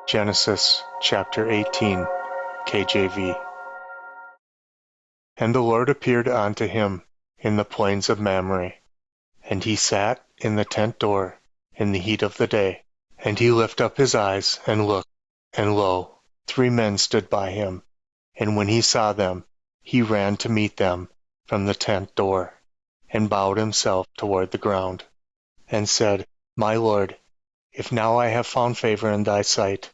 Genesis chapter 18, KJV. And the Lord appeared unto him in the plains of Mamre, and he sat in the tent door in the heat of the day. And he lifted up his eyes and looked, and lo, 3 men stood by him. And when he saw them, he ran to meet them from the tent door, and bowed himself toward the ground, and said, My Lord, if now I have found favor in thy sight,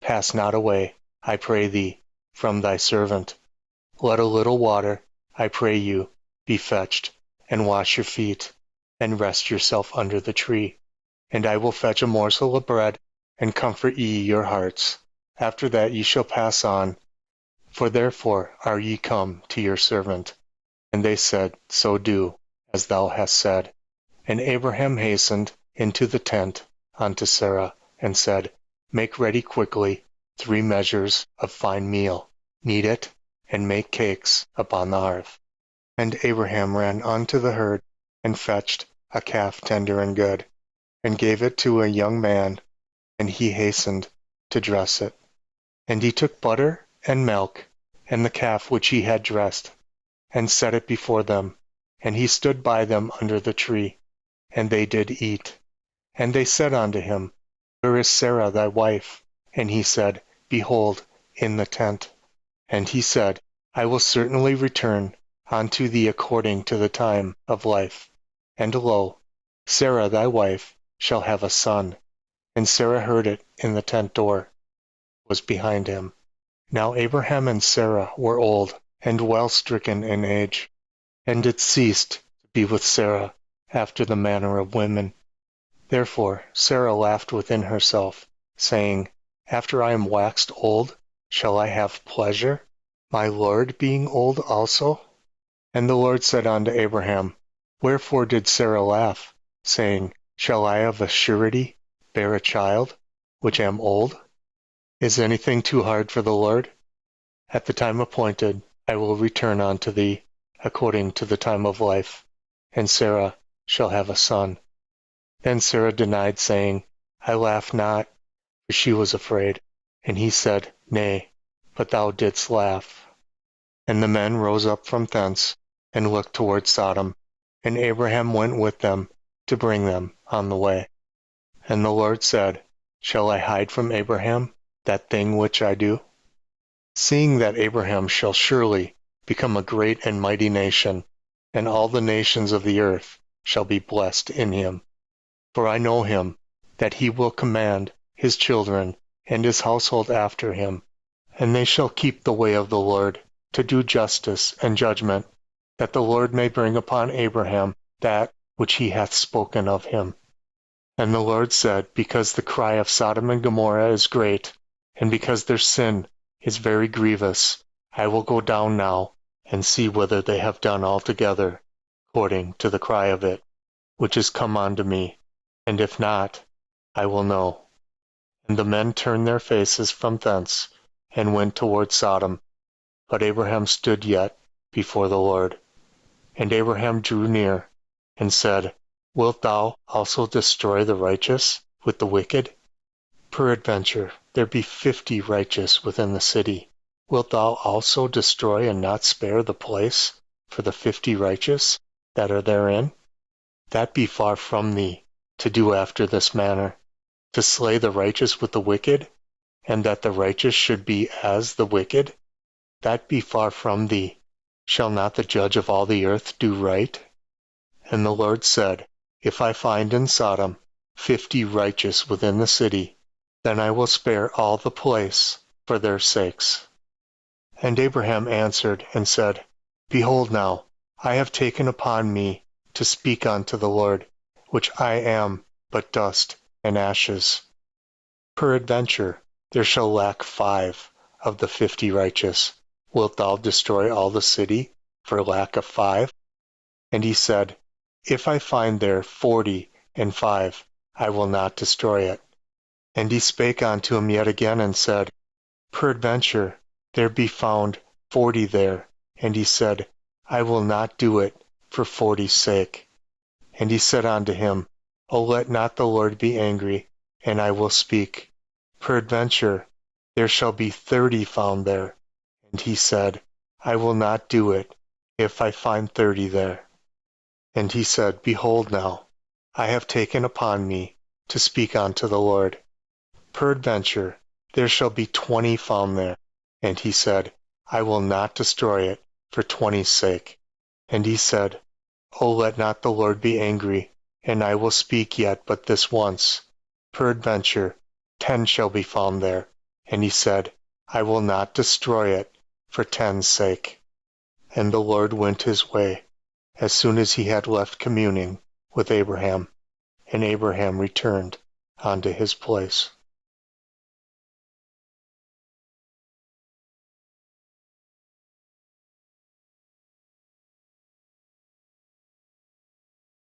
pass not away, I pray thee, from thy servant. Let a little water, I pray you, be fetched, and wash your feet, and rest yourself under the tree. And I will fetch a morsel of bread, and comfort ye your hearts. After that ye shall pass on, for therefore are ye come to your servant. And they said, So do, as thou hast said. And Abraham hastened into the tent unto Sarah, and said, Make ready quickly 3 measures of fine meal, knead it, and make cakes upon the hearth. And Abraham ran unto the herd, and fetched a calf tender and good, and gave it to a young man, and he hastened to dress it. And he took butter and milk, and the calf which he had dressed, and set it before them. And he stood by them under the tree, and they did eat. And they said unto him, Where is Sarah thy wife? And he said, Behold, in the tent. And he said, I will certainly return unto thee according to the time of life. And lo, Sarah thy wife shall have a son. And Sarah heard it in the tent door, was behind him. Now Abraham and Sarah were old, and well stricken in age, and it ceased to be with Sarah after the manner of women. Therefore Sarah laughed within herself, saying, After I am waxed old, shall I have pleasure, my Lord being old also? And the Lord said unto Abraham, Wherefore did Sarah laugh, saying, Shall I of a surety bear a child, which am old? Is anything too hard for the Lord? At the time appointed I will return unto thee, according to the time of life, and Sarah shall have a son. Then Sarah denied, saying, I laugh not, for she was afraid. And he said, Nay, but thou didst laugh. And the men rose up from thence, and looked toward Sodom, and Abraham went with them to bring them on the way. And the Lord said, Shall I hide from Abraham that thing which I do? Seeing that Abraham shall surely become a great and mighty nation, and all the nations of the earth shall be blessed in him. For I know him, that he will command his children and his household after him, and they shall keep the way of the Lord, to do justice and judgment, that the Lord may bring upon Abraham that which he hath spoken of him. And the Lord said, Because the cry of Sodom and Gomorrah is great, and because their sin is very grievous, I will go down now, and see whether they have done altogether according to the cry of it, which is come unto me. And if not, I will know. And the men turned their faces from thence, and went toward Sodom. But Abraham stood yet before the Lord. And Abraham drew near, and said, Wilt thou also destroy the righteous with the wicked? Peradventure there be 50 righteous within the city. Wilt thou also destroy and not spare the place for the 50 righteous that are therein? That be far from thee, to do after this manner, to slay the righteous with the wicked, and that the righteous should be as the wicked? That be far from thee. Shall not the judge of all the earth do right? And the Lord said, If I find in Sodom 50 righteous within the city, then I will spare all the place for their sakes. And Abraham answered and said, Behold now, I have taken upon me to speak unto the Lord, which I am but dust and ashes. Peradventure there shall lack 5 of the 50 righteous. Wilt thou destroy all the city for lack of 5? And he said, If I find there 40 and 5, I will not destroy it. And he spake unto him yet again, and said, Peradventure there be found 40 there. And he said, I will not do it for 40's sake. And he said unto him, O let not the Lord be angry, and I will speak. Peradventure there shall be 30 found there. And he said, I will not do it, if I find 30 there. And he said, Behold now, I have taken upon me to speak unto the Lord. Peradventure there shall be 20 found there. And he said, I will not destroy it for 20's sake. And he said, O let not the Lord be angry, and I will speak yet but this once. Peradventure 10 shall be found there. And he said, I will not destroy it for 10's sake. And the Lord went his way, as soon as he had left communing with Abraham, and Abraham returned unto his place.